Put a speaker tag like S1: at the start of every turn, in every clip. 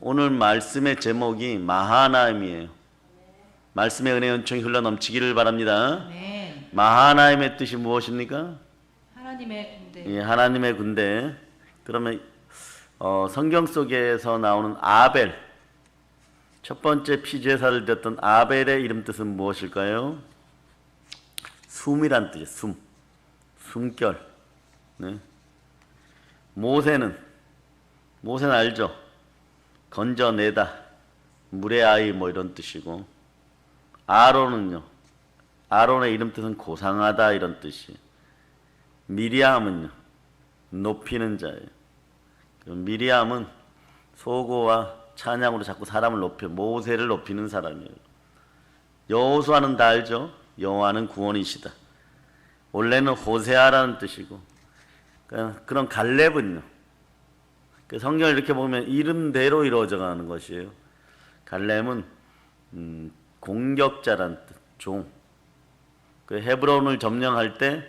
S1: 오늘 말씀의 제목이 마하나임이에요. 말씀의 은혜 연총이 흘러넘치기를 바랍니다.
S2: 네.
S1: 마하나임의 뜻이 무엇입니까?
S2: 하나님의 군대.
S1: 예, 하나님의 군대. 그러면 성경 속에서 나오는 아벨, 첫 번째 피제사를 드렸던 아벨의 이름 뜻은 무엇일까요? 숨이란 뜻이에요. 숨, 숨결. 네. 모세는 알죠? 건져내다, 물의 아이 뭐 이런 뜻이고, 아론은요, 아론의 이름 뜻은 고상하다 이런 뜻이에요. 미리암은요, 높이는 자예요. 미리암은 소고와 찬양으로 자꾸 사람을 높여, 모세를 높이는 사람이에요. 여호수아는 다 알죠? 여호와는 구원이시다. 원래는 호세아라는 뜻이고, 그런 갈렙은요, 성경을 이렇게 보면 이름대로 이루어져 가는 것이에요. 갈렙은 공격자란 뜻, 종. 헤브론을 점령할 때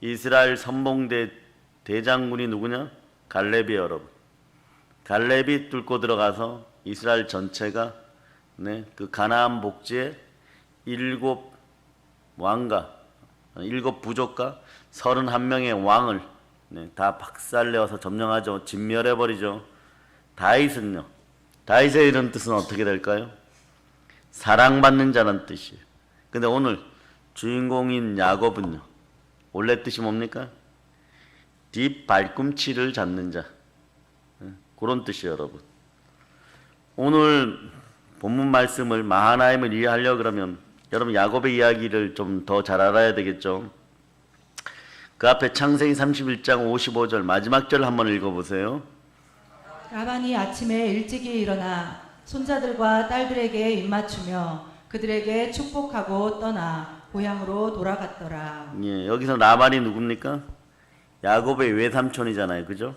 S1: 이스라엘 선봉대 대장군이 누구냐? 갈렙이에요, 여러분. 갈렙이 뚫고 들어가서 이스라엘 전체가 그 가나안 복지에 7 왕과 7 부족과 31명의 왕을 다 박살내어서 점령하죠. 진멸해버리죠. 다윗은요, 다윗의 이런 뜻은 어떻게 될까요? 사랑받는 자란 뜻이에요. 근데 오늘 주인공인 야곱은요, 원래 뜻이 뭡니까? 뒷발꿈치를 잡는 자, 그런 뜻이에요, 여러분. 오늘 본문 말씀을 마하나임을 이해하려고 그러면 여러분 야곱의 이야기를 좀 더 잘 알아야 되겠죠. 그 앞에 창세기 31장 55절 마지막 절 한번 읽어보세요.
S2: 라반이 아침에 일찍이 일어나 손자들과 딸들에게 입맞추며 그들에게 축복하고 떠나 고향으로 돌아갔더라.
S1: 예, 여기서 라반이 누굽니까? 야곱의 외삼촌이잖아요, 그죠?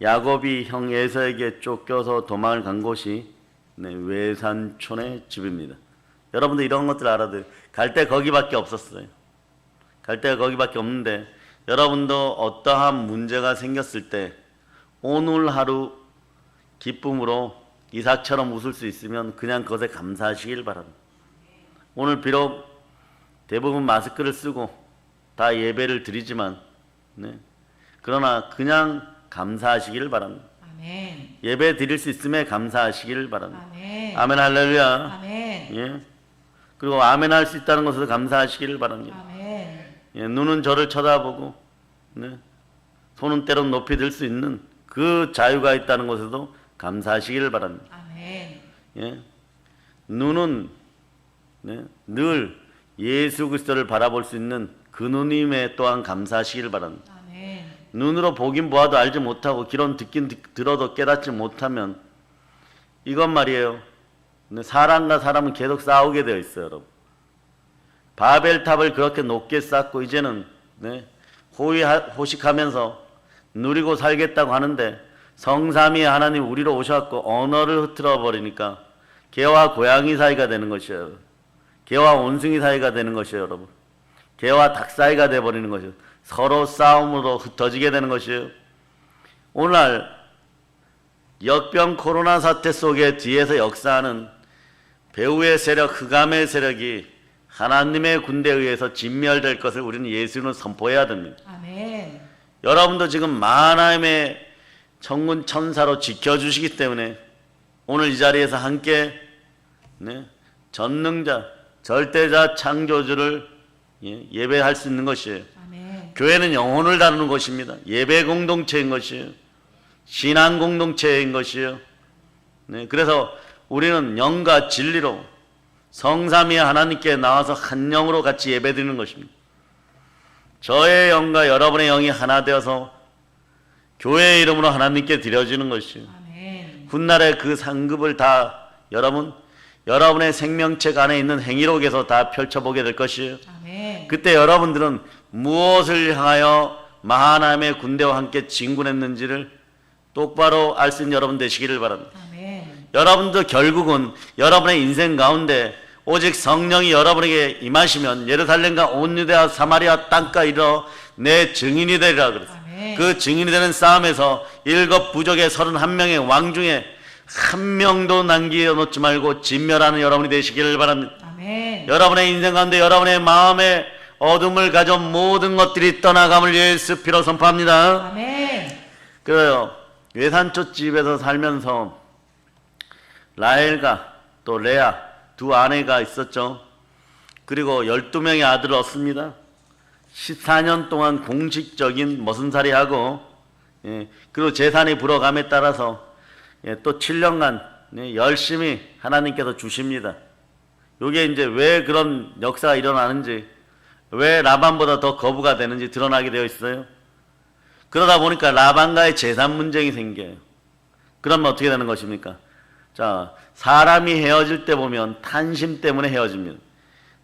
S1: 야곱이 형 에서에게 쫓겨서 도망을 간 곳이 외삼촌의 집입니다. 여러분들 이런 것들 알아야 돼요. 갈 때 거기밖에 없었어요. 갈 데가 거기밖에 없는데, 여러분도 어떠한 문제가 생겼을 때 오늘 하루 기쁨으로 이삭처럼 웃을 수 있으면 그냥 그것에 감사하시길 바랍니다. 오늘 비록 대부분 마스크를 쓰고 다 예배를 드리지만 그러나 그냥 감사하시길 바랍니다.
S2: 아멘.
S1: 예배 드릴 수 있음에 감사하시길 바랍니다.
S2: 아멘.
S1: 아멘 할렐루야.
S2: 아멘.
S1: 예. 그리고 아멘 할 수 있다는 것을 감사하시길 바랍니다.
S2: 아멘.
S1: 예, 눈은 저를 쳐다보고 손은 때론 높이 들 수 있는 그 자유가 있다는 것에도 감사하시기를 바랍니다.
S2: 아멘.
S1: 예, 눈은 늘 예수 그리스도를 바라볼 수 있는 그 눈임에 또한 감사하시기를 바랍니다.
S2: 아멘.
S1: 눈으로 보긴 보아도 알지 못하고 귀로는 듣긴 들어도 깨닫지 못하면 이건 말이에요. 사람과 사람은 계속 싸우게 되어 있어요, 여러분. 바벨탑을 그렇게 높게 쌓고 이제는 호식하면서 누리고 살겠다고 하는데 성삼위의 하나님 우리로 오셔갖고 언어를 흐트러 버리니까 개와 고양이 사이가 되는 것이에요. 개와 원숭이 사이가 되는 것이에요, 여러분. 개와 닭 사이가 되어버리는 것이에요. 서로 싸움으로 흩어지게 되는 것이에요. 오늘날 역병 코로나 사태 속에 뒤에서 역사하는 배후의 세력, 흑암의 세력이 하나님의 군대에 의해서 진멸될 것을 우리는 예수는 선포해야 됩니다.
S2: 아멘.
S1: 여러분도 지금 마하나임의 천군 천사로 지켜주시기 때문에 오늘 이 자리에서 함께 전능자, 절대자, 창조주를 예배할 수 있는 것이에요.
S2: 아멘.
S1: 교회는 영혼을 다루는 것입니다. 예배 공동체인 것이에요. 신앙 공동체인 것이에요. 그래서 우리는 영과 진리로 성삼위의 하나님께 나와서 한 영으로 같이 예배드리는 것입니다. 저의 영과 여러분의 영이 하나 되어서 교회의 이름으로 하나님께 드려지는 것이에요.
S2: 아멘.
S1: 훗날에 그 상급을 다 여러분의 생명책 안에 있는 행위록에서 다 펼쳐보게 될 것이에요.
S2: 아멘.
S1: 그때 여러분들은 무엇을 향하여 마하나임의 군대와 함께 진군했는지를 똑바로 알 수 있는 여러분 되시기를 바랍니다.
S2: 아멘.
S1: 여러분도 결국은 여러분의 인생 가운데 오직 성령이 여러분에게 임하시면 예루살렘과 온 유대와 사마리아 땅까지 이르러 내 증인이 되리라 그랬어요.
S2: 아멘.
S1: 그 증인이 되는 싸움에서 7 부족의 31명의 왕 중에 한 명도 남겨놓지 말고 진멸하는 여러분이 되시기를 바랍니다.
S2: 아멘.
S1: 여러분의 인생 가운데 여러분의 마음에 어둠을 가져온 모든 것들이 떠나감을 예수 피로 선포합니다.
S2: 아멘.
S1: 그래요. 외산초 집에서 살면서 라헬과 또 레아 두 아내가 있었죠. 그리고 12명의 아들을 얻습니다. 14년 동안 공식적인 머슴살이하고, 그리고 재산이 불어감에 따라서 또 7년간 열심히 하나님께서 주십니다. 이게 이제 왜 그런 역사가 일어나는지, 왜 라반보다 더 거부가 되는지 드러나게 되어 있어요. 그러다 보니까 라반과의 재산 문쟁이 생겨요. 그러면 어떻게 되는 것입니까? 자, 사람이 헤어질 때 보면 탄심 때문에 헤어집니다.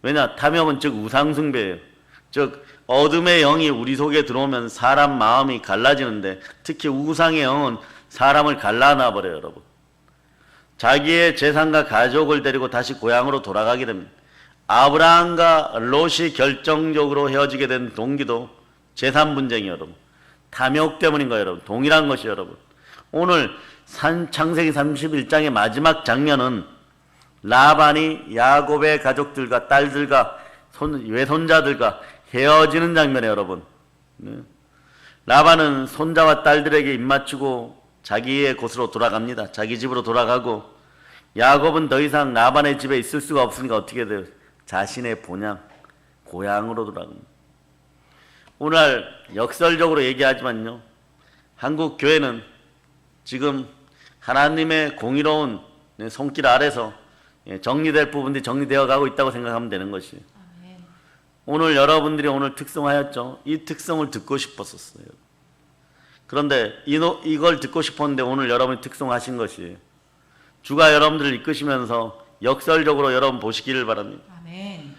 S1: 왜냐? 탐욕은 즉 우상숭배예요. 즉 어둠의 영이 우리 속에 들어오면 사람 마음이 갈라지는데, 특히 우상의 영은 사람을 갈라놔 버려요, 여러분. 자기의 재산과 가족을 데리고 다시 고향으로 돌아가게 됩니다. 아브라함과 롯이 결정적으로 헤어지게 된 동기도 재산 분쟁이에요, 여러분. 탐욕 때문인 거예요, 여러분. 동일한 것이에요, 여러분. 오늘 창세기 31장의 마지막 장면은 라반이 야곱의 가족들과 딸들과 외손자들과 헤어지는 장면이에요, 여러분. 라반은 손자와 딸들에게 입맞추고 자기의 곳으로 돌아갑니다. 자기 집으로 돌아가고, 야곱은 더 이상 라반의 집에 있을 수가 없으니까 어떻게 돼요? 자신의 본향, 고향으로 돌아갑니다. 오늘 역설적으로 얘기하지만요, 한국 교회는 지금 하나님의 공의로운 손길 아래서 정리될 부분들이 정리되어 가고 있다고 생각하면 되는 것이에요.
S2: 아멘.
S1: 오늘 여러분들이 오늘 특성하였죠. 이 특성을 듣고 싶었었어요. 그런데 이걸 듣고 싶었는데 오늘 여러분이 특성하신 것이에요. 주가 여러분들을 이끄시면서 역설적으로 여러분 보시기를 바랍니다.
S2: 아멘.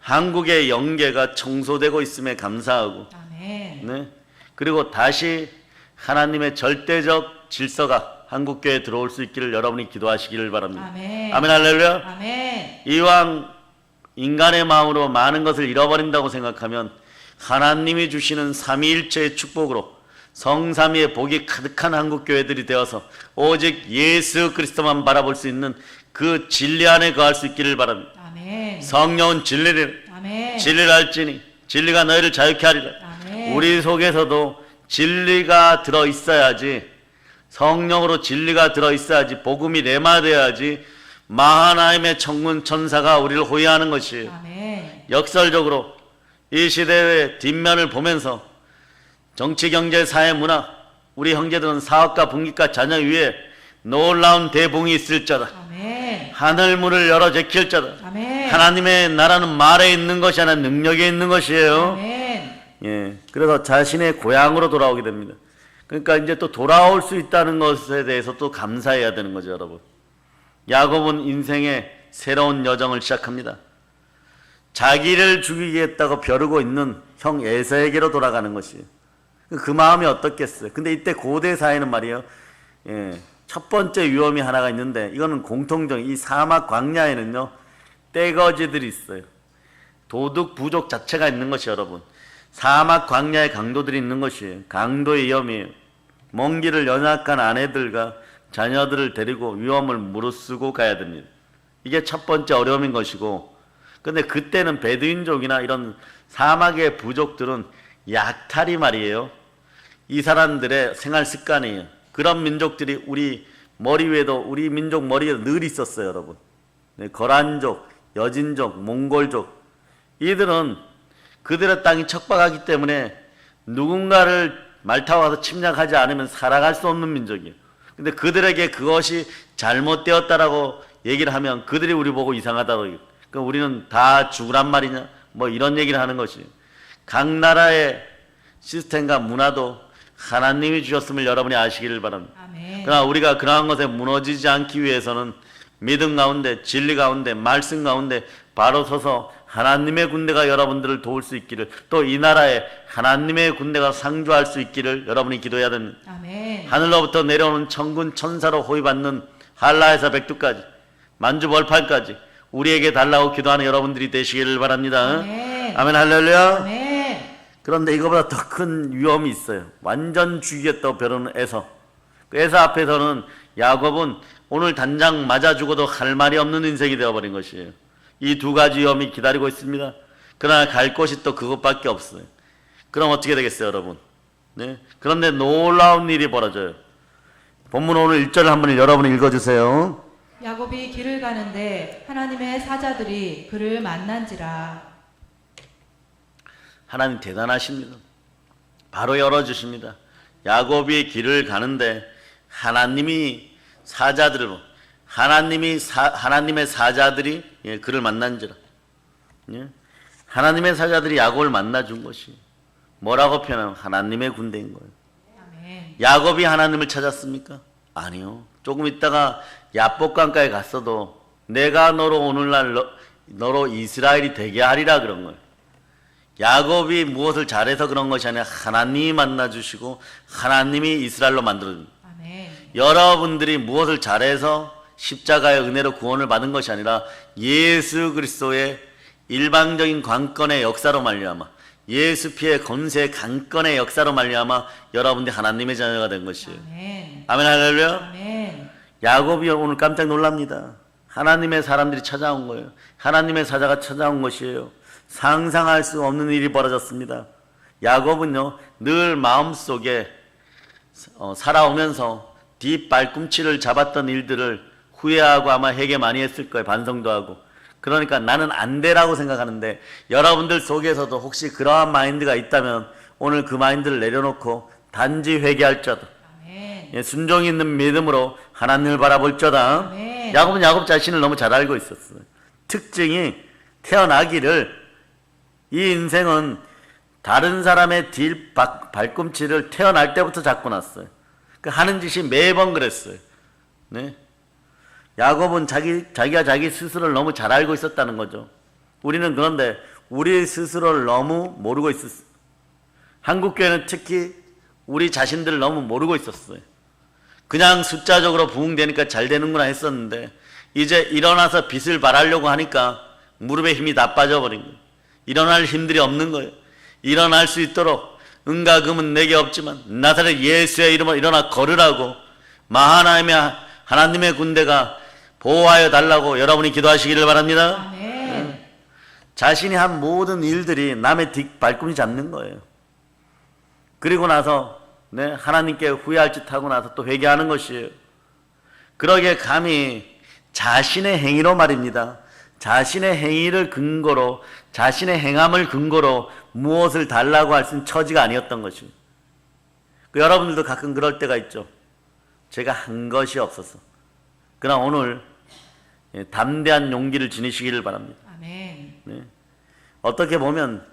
S1: 한국의 영계가 청소되고 있음에 감사하고,
S2: 아멘.
S1: 그리고 다시 하나님의 절대적 질서가 한국교회에 들어올 수 있기를 여러분이 기도하시기를 바랍니다.
S2: 아멘.
S1: 아멘, 할렐루야.
S2: 아멘.
S1: 이왕 인간의 마음으로 많은 것을 잃어버린다고 생각하면 하나님이 주시는 삼위일체의 축복으로 성삼위의 복이 가득한 한국교회들이 되어서 오직 예수 그리스도만 바라볼 수 있는 그 진리 안에 거할 수 있기를 바랍니다.
S2: 아멘.
S1: 성령은 진리를
S2: 아멘.
S1: 진리를 알지니 진리가 너희를 자유케 하리라.
S2: 아멘.
S1: 우리 속에서도 진리가 들어 있어야지, 성령으로 진리가 들어 있어야지, 복음이 내마되어야지 마하나임의 천군 천사가 우리를 호위하는 것이에요.
S2: 아멘.
S1: 역설적으로 이 시대의 뒷면을 보면서 정치, 경제, 사회, 문화, 우리 형제들은 사업가, 분기가, 자녀 위에 놀라운 대붕이 있을 자다.
S2: 아멘.
S1: 하늘문을 열어 제킬 자다.
S2: 아멘.
S1: 하나님의 나라는 말에 있는 것이 아니라 능력에 있는 것이에요.
S2: 아멘.
S1: 그래서 자신의 고향으로 돌아오게 됩니다. 그러니까 이제 또 돌아올 수 있다는 것에 대해서 또 감사해야 되는 거죠, 여러분. 야곱은 인생의 새로운 여정을 시작합니다. 자기를 죽이겠다고 벼르고 있는 형 에서에게로 돌아가는 것이에요. 그 마음이 어떻겠어요? 근데 이때 고대 사회는 말이에요, 첫 번째 위험이 하나가 있는데, 이거는 공통적인, 이 사막 광야에는요 떼거지들이 있어요. 도둑 부족 자체가 있는 것이, 여러분, 사막 광야에 강도들이 있는 것이에요. 강도의 위험이에요. 먼 길을 연약한 아내들과 자녀들을 데리고 위험을 무릅쓰고 가야 됩니다. 이게 첫 번째 어려움인 것이고, 근데 그때는 베두인족이나 이런 사막의 부족들은 약탈이 말이에요, 이 사람들의 생활 습관이에요. 그런 민족들이 우리 머리 위에도, 우리 민족 머리에 늘 있었어요, 여러분. 거란족, 여진족, 몽골족, 이들은 그들의 땅이 척박하기 때문에 누군가를 말 타고 가서 침략하지 않으면 살아갈 수 없는 민족이에요. 근데 그들에게 그것이 잘못되었다라고 얘기를 하면 그들이 우리 보고 이상하다고 얘기해요. 그러니까 우리는 다 죽으란 말이냐, 뭐 이런 얘기를 하는 것이에요. 각 나라의 시스템과 문화도 하나님이 주셨음을 여러분이 아시기를 바랍니다.
S2: 아멘.
S1: 그러나 우리가 그러한 것에 무너지지 않기 위해서는 믿음 가운데, 진리 가운데, 말씀 가운데 바로 서서 하나님의 군대가 여러분들을 도울 수 있기를, 또 이 나라에 하나님의 군대가 상주할 수 있기를 여러분이 기도해야 됩니다.
S2: 아멘.
S1: 하늘로부터 내려오는 천군 천사로 호위받는 한라에서 백두까지, 만주벌판까지 우리에게 달라고 기도하는 여러분들이 되시기를 바랍니다.
S2: 아멘.
S1: 아멘, 할렐루야.
S2: 아멘.
S1: 그런데 이거보다 더 큰 위험이 있어요. 완전 죽이겠다고 벼르는 에서. 그 에서 앞에서는 야곱은 오늘 단장 맞아 죽어도 할 말이 없는 인생이 되어버린 것이에요. 이 두 가지 위험이 기다리고 있습니다. 그러나 갈 곳이 또 그것밖에 없어요. 그럼 어떻게 되겠어요, 여러분? 네? 그런데 놀라운 일이 벌어져요. 본문 오늘 1절을 한번 여러분이 읽어주세요.
S2: 야곱이 길을 가는데 하나님의 사자들이 그를 만난지라. 하나님
S1: 대단하십니다. 바로 열어주십니다. 야곱이 길을 가는데 하나님이 사자들로 하나님의 사자들이 그를 만난지라. 하나님의 사자들이 야곱을 만나준 것이 뭐라고 표현하면 하나님의 군대인 거예요.
S2: 아멘.
S1: 야곱이 하나님을 찾았습니까? 아니요. 조금 있다가 야복강가에 갔어도 내가 너로 오늘날 너로 이스라엘이 되게 하리라 그런 거예요. 야곱이 무엇을 잘해서 그런 것이 아니라 하나님이 만나주시고 하나님이 이스라엘로 만들어줍니다.
S2: 아멘.
S1: 여러분들이 무엇을 잘해서 십자가의 은혜로 구원을 받은 것이 아니라 예수 그리스도의 일방적인 관건의 역사로 말미암아 예수 피의 권세의 강건의 역사로 말미암아 여러분들이 하나님의 자녀가 된 것이에요.
S2: 아멘.
S1: 아멘 할렐루야.
S2: 아멘.
S1: 야곱이 오늘 깜짝 놀랍니다. 하나님의 사람들이 찾아온 거예요. 하나님의 사자가 찾아온 것이에요. 상상할 수 없는 일이 벌어졌습니다. 야곱은요 늘 마음속에 살아오면서 뒷발꿈치를 잡았던 일들을 후회하고 아마 회개 많이 했을 거예요. 반성도 하고. 그러니까 나는 안 되라고 생각하는데 여러분들 속에서도 혹시 그러한 마인드가 있다면 오늘 그 마인드를 내려놓고 단지 회개할자다.
S2: 아멘.
S1: 순종이 있는 믿음으로 하나님을 바라볼자다.
S2: 아멘.
S1: 야곱은 야곱 자신을 너무 잘 알고 있었어요. 특징이 태어나기를 이 인생은 다른 사람의 발꿈치를 태어날 때부터 잡고 났어요. 그 하는 짓이 매번 그랬어요. 네? 야곱은 자기가 자기 스스로를 너무 잘 알고 있었다는 거죠. 우리는 그런데 우리 스스로를 너무 모르고 있었어요. 한국교회는 특히 우리 자신들을 너무 모르고 있었어요. 그냥 숫자적으로 부흥되니까 잘 되는구나 했었는데 이제 일어나서 빛을 발하려고 하니까 무릎에 힘이 다 빠져버린 거예요. 일어날 힘들이 없는 거예요. 일어날 수 있도록 은과 금은 내게 없지만 나사렛 예수의 이름으로 일어나 걸으라고 하나님의 군대가 보호하여 달라고 여러분이 기도하시기를 바랍니다.
S2: 아멘.
S1: 자신이 한 모든 일들이 남의 뒷발꿈치 잡는 거예요. 그리고 나서 하나님께 후회할 짓 하고 나서 또 회개하는 것이에요. 그러기에 감히 자신의 행위로 말입니다. 자신의 행위를 근거로 자신의 행함을 근거로 무엇을 달라고 할 수 있는 처지가 아니었던 것이에요. 여러분들도 가끔 그럴 때가 있죠. 제가 한 것이 없어서. 그러나 오늘 담대한 용기를 지니시기를 바랍니다.
S2: 아멘.
S1: 네. 어떻게 보면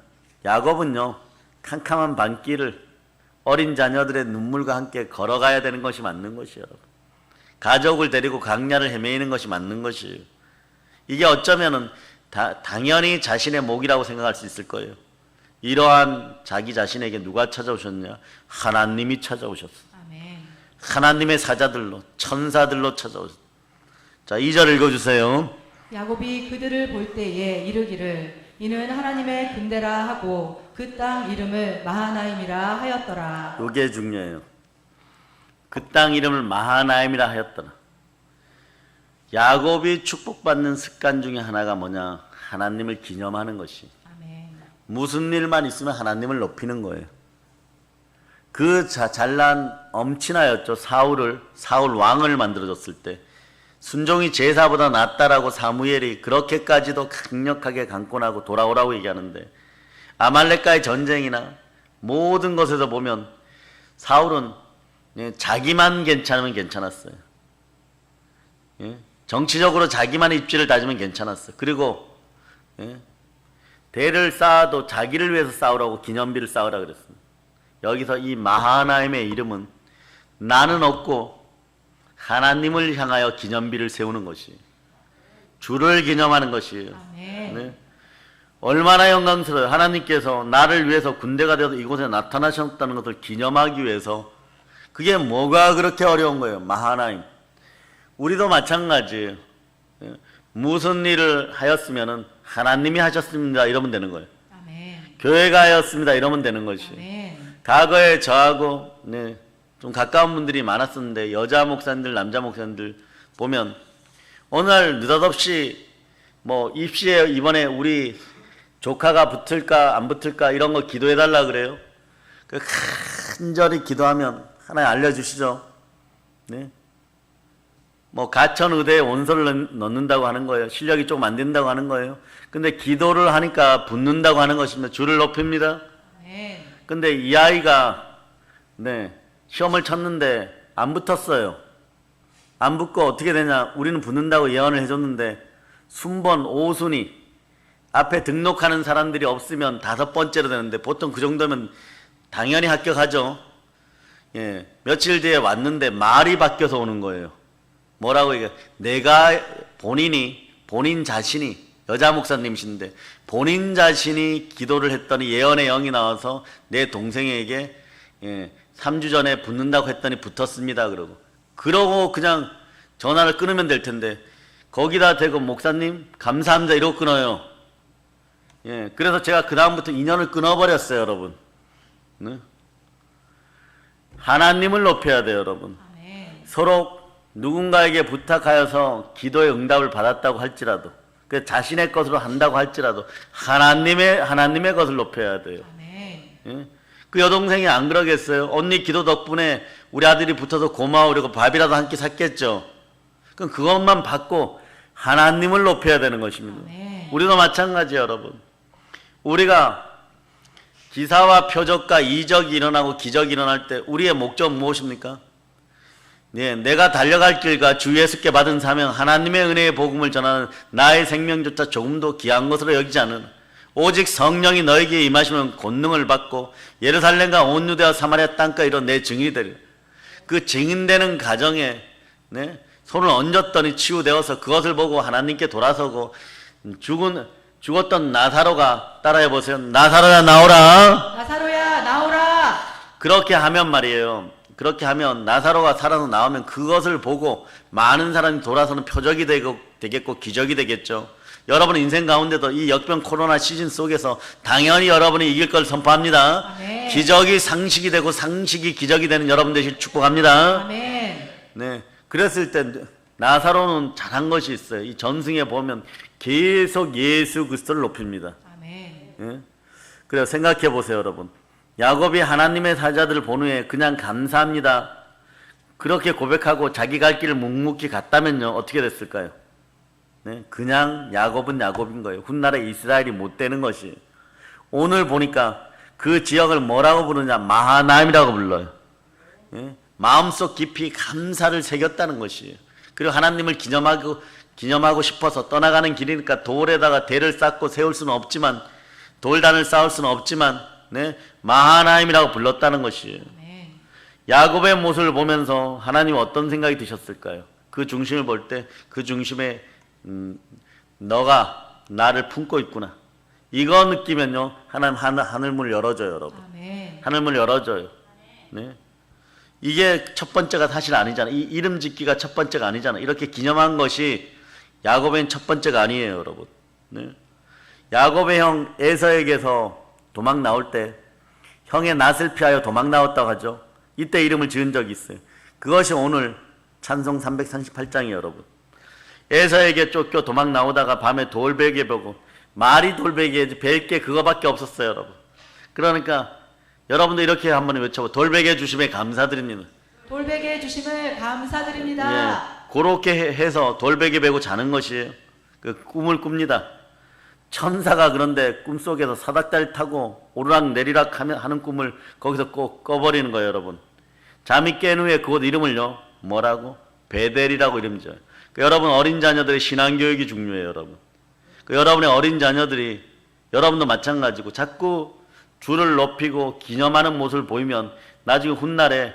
S1: 야곱은요 캄캄한 밤길을 어린 자녀들의 눈물과 함께 걸어가야 되는 것이 맞는 것이에요. 가족을 데리고 강야를 헤매이는 것이 맞는 것이에요. 이게 어쩌면은 당연히 자신의 목이라고 생각할 수 있을 거예요. 이러한 자기 자신에게 누가 찾아오셨냐? 하나님이 찾아오셨어.
S2: 아멘.
S1: 하나님의 사자들로 천사들로 찾아오셨어. 자, 2절 읽어주세요.
S2: 야곱이 그들을 볼 때에 이르기를 이는 하나님의 군대라 하고 그 땅 이름을 마하나임이라 하였더라.
S1: 이게 중요해요. 그 땅 이름을 마하나임이라 하였더라. 야곱이 축복받는 습관 중에 하나가 뭐냐? 하나님을 기념하는 것이.
S2: 아멘.
S1: 무슨 일만 있으면 하나님을 높이는 거예요. 그 잘난 엄친아였죠. 사울 왕을 만들어줬을 때 순종이 제사보다 낫다라고 사무엘이 그렇게까지도 강력하게 강권하고 돌아오라고 얘기하는데 아말렉과의 전쟁이나 모든 것에서 보면 사울은 자기만 괜찮으면 괜찮았어요. 정치적으로 자기만의 입지를 다지면 괜찮았어요. 그리고 대를 쌓아도 자기를 위해서 싸우라고 기념비를 쌓으라 그랬습니다. 여기서 이 마하나임의 이름은 나는 없고 하나님을 향하여 기념비를 세우는 것이 주를 기념하는 것이에요.
S2: 아멘.
S1: 네. 얼마나 영광스러워요. 하나님께서 나를 위해서 군대가 되어서 이곳에 나타나셨다는 것을 기념하기 위해서. 그게 뭐가 그렇게 어려운 거예요. 마하나임. 우리도 마찬가지예요. 무슨 일을 하였으면 하나님이 하셨습니다 이러면 되는 거예요.
S2: 아멘.
S1: 교회가 하였습니다 이러면 되는 것이.
S2: 아멘.
S1: 과거에 저하고 좀 가까운 분들이 많았었는데 여자 목사님들 남자 목사님들 보면 어느 날 느닷없이 뭐 입시에 이번에 우리 조카가 붙을까 안 붙을까 이런 거 기도해달라 그래요. 그 간절히 기도하면 하나님 알려주시죠. 네. 뭐 가천 의대에 원서를 넣는다고 하는 거예요. 실력이 조금 안 된다고 하는 거예요. 근데 기도를 하니까 붙는다고 하는 것입니다. 주를 높입니다.
S2: 아멘.
S1: 근데 이 아이가 시험을 쳤는데 안 붙었어요. 안 붙고 어떻게 되냐? 우리는 붙는다고 예언을 해줬는데 순번 5순위 앞에 등록하는 사람들이 없으면 5번째로 되는데 보통 그 정도면 당연히 합격하죠. 예, 며칠 뒤에 왔는데 말이 바뀌어서 오는 거예요. 뭐라고 이게 내가 본인 자신이 여자 목사님이신데 본인 자신이 기도를 했더니 예언의 영이 나와서 내 동생에게 3주 전에 붙는다고 했더니 붙었습니다. 그러고 그냥 전화를 끊으면 될 텐데 거기다 대고 목사님 감사합니다 이러고 끊어요. 예, 그래서 제가 그 다음부터 인연을 끊어버렸어요, 여러분. 네? 하나님을 높여야 돼요, 여러분.
S2: 아멘.
S1: 서로 누군가에게 부탁하여서 기도의 응답을 받았다고 할지라도 그 자신의 것으로 한다고 할지라도 하나님의 것을 높여야 돼요.
S2: 아멘.
S1: 예? 그 여동생이 안 그러겠어요? 언니 기도 덕분에 우리 아들이 붙어서 고마워 그러고 밥이라도 한 끼 샀겠죠. 그럼 그것만 받고 하나님을 높여야 되는 것입니다.
S2: 아멘.
S1: 우리도 마찬가지예요, 여러분. 우리가 기사와 표적과 이적이 일어나고 기적이 일어날 때 우리의 목적은 무엇입니까? 네, 내가 달려갈 길과 주 예수께 받은 사명, 하나님의 은혜의 복음을 전하는 나의 생명조차 조금도 귀한 것으로 여기지 않은 오직 성령이 너에게 임하시면 권능을 받고 예루살렘과 온 유대와 사마리아 땅까지 이런 내 증인이 되리라. 그 증인되는 가정에 손을 얹었더니 치유되어서 그것을 보고 하나님께 돌아서고 죽었던 나사로가 따라해 보세요. 나사로야 나오라.
S2: 나사로야 나오라.
S1: 그렇게 하면 말이에요. 그렇게 하면 나사로가 살아서 나오면 그것을 보고 많은 사람이 돌아서는 표적이 되겠고 기적이 되겠죠. 여러분 인생 가운데도 이 역병 코로나 시즌 속에서 당연히 여러분이 이길 걸 선포합니다.
S2: 아멘.
S1: 기적이 상식이 되고 상식이 기적이 되는 여러분 되실 축복합니다.
S2: 아멘.
S1: 네, 그랬을 때 나사로는 잘한 것이 있어요. 이 전승에 보면 계속 예수 그리스도를 높입니다.
S2: 아멘.
S1: 예? 그래서 생각해 보세요, 여러분. 야곱이 하나님의 사자들을 본 후에 그냥 감사합니다 그렇게 고백하고 자기 갈 길을 묵묵히 갔다면요 어떻게 됐을까요? 네? 그냥 야곱은 야곱인 거예요. 훗날에 이스라엘이 못 되는 것이. 오늘 보니까 그 지역을 뭐라고 부르냐? 마하나임이라고 불러요. 예? 마음속 깊이 감사를 새겼다는 것이에요. 그리고 하나님을 기념하고 싶어서 떠나가는 길이니까 돌에다가 대를 쌓고 세울 수는 없지만 돌단을 쌓을 수는 없지만 마하나임이라고 불렀다는 것이에요.
S2: 아멘.
S1: 야곱의 모습을 보면서 하나님 어떤 생각이 드셨을까요? 그 중심을 볼 때 그 중심에 너가 나를 품고 있구나. 이거 느끼면요 하나님 하늘문을 열어줘요, 여러분.
S2: 아멘.
S1: 하늘문을 열어줘요. 네. 이게 첫 번째가 사실 아니잖아. 이 이름 짓기가 첫 번째가 아니잖아. 이렇게 기념한 것이 야곱의 첫 번째가 아니에요, 여러분. 네. 야곱의 형 에서에게서 도망 나올 때 형의 낯을 피하여 도망 나왔다고 하죠. 이때 이름을 지은 적이 있어요. 그것이 오늘 찬송 338장이에요, 여러분. 에서에게 쫓겨 도망 나오다가 밤에 돌베개 보고 말이 돌베개에 뵐 게 그거밖에 없었어요, 여러분. 그러니까 여러분도 이렇게 한번 외쳐보. 돌베개 주심에 감사드립니다.
S2: 돌베개 주심을 감사드립니다.
S1: 예, 그렇게 해서 돌베개 베고 자는 것이에요. 그 꿈을 꿉니다. 천사가 그런데 꿈속에서 사닥다리 타고 오르락 내리락 하는 꿈을 거기서 꼭 꺼버리는 거예요, 여러분. 잠이 깬 후에 그곳 이름을요 뭐라고? 베델이라고 이름 지어요. 여러분 어린 자녀들의 신앙교육이 중요해요, 여러분. 여러분의 어린 자녀들이 여러분도 마찬가지고 자꾸 주를 높이고 기념하는 모습을 보이면 나중에 훗날에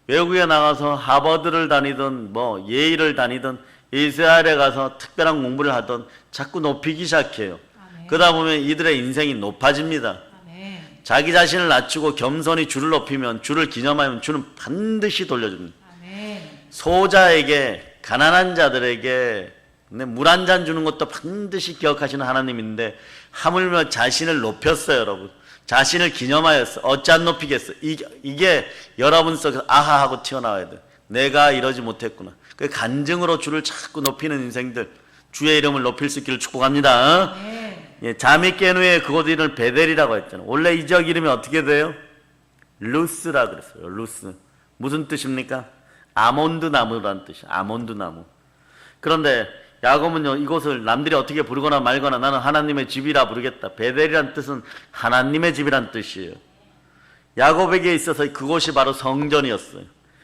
S1: 외국에 나가서 하버드를 다니든 뭐 예일을 다니든 이스라엘에 가서 특별한 공부를 하든 자꾸 높이기 시작해요.
S2: 아멘.
S1: 그러다 보면 이들의 인생이 높아집니다.
S2: 아멘.
S1: 자기 자신을 낮추고 겸손히 주를 높이면, 주를 기념하면 주는 반드시 돌려줍니다.
S2: 아멘.
S1: 소자에게, 가난한 자들에게 물 한 잔 주는 것도 반드시 기억하시는 하나님인데 하물며 자신을 높였어요, 여러분. 자신을 기념하였어. 어찌 안 높이겠어. 이게 여러분 속에서 아하하고 튀어나와야 돼. 내가 이러지 못했구나. 그 간증으로 주를 자꾸 높이는 인생들, 주의 이름을 높일 수 있기를 축복합니다. 예, 잠이 깬 후에 그곳 이름을 베델이라고 했잖아요. 원래 이 지역 이름이 어떻게 돼요? 루스라 그랬어요. 루스. 무슨 뜻입니까? 아몬드 나무라는 뜻이에요. 아몬드 나무. 그런데 야곱은요, 이곳을 남들이 어떻게 부르거나 말거나 나는 하나님의 집이라 부르겠다. 베델이란 뜻은 하나님의 집이란 뜻이에요. 야곱에게 있어서 그곳이 바로 성전이었어요.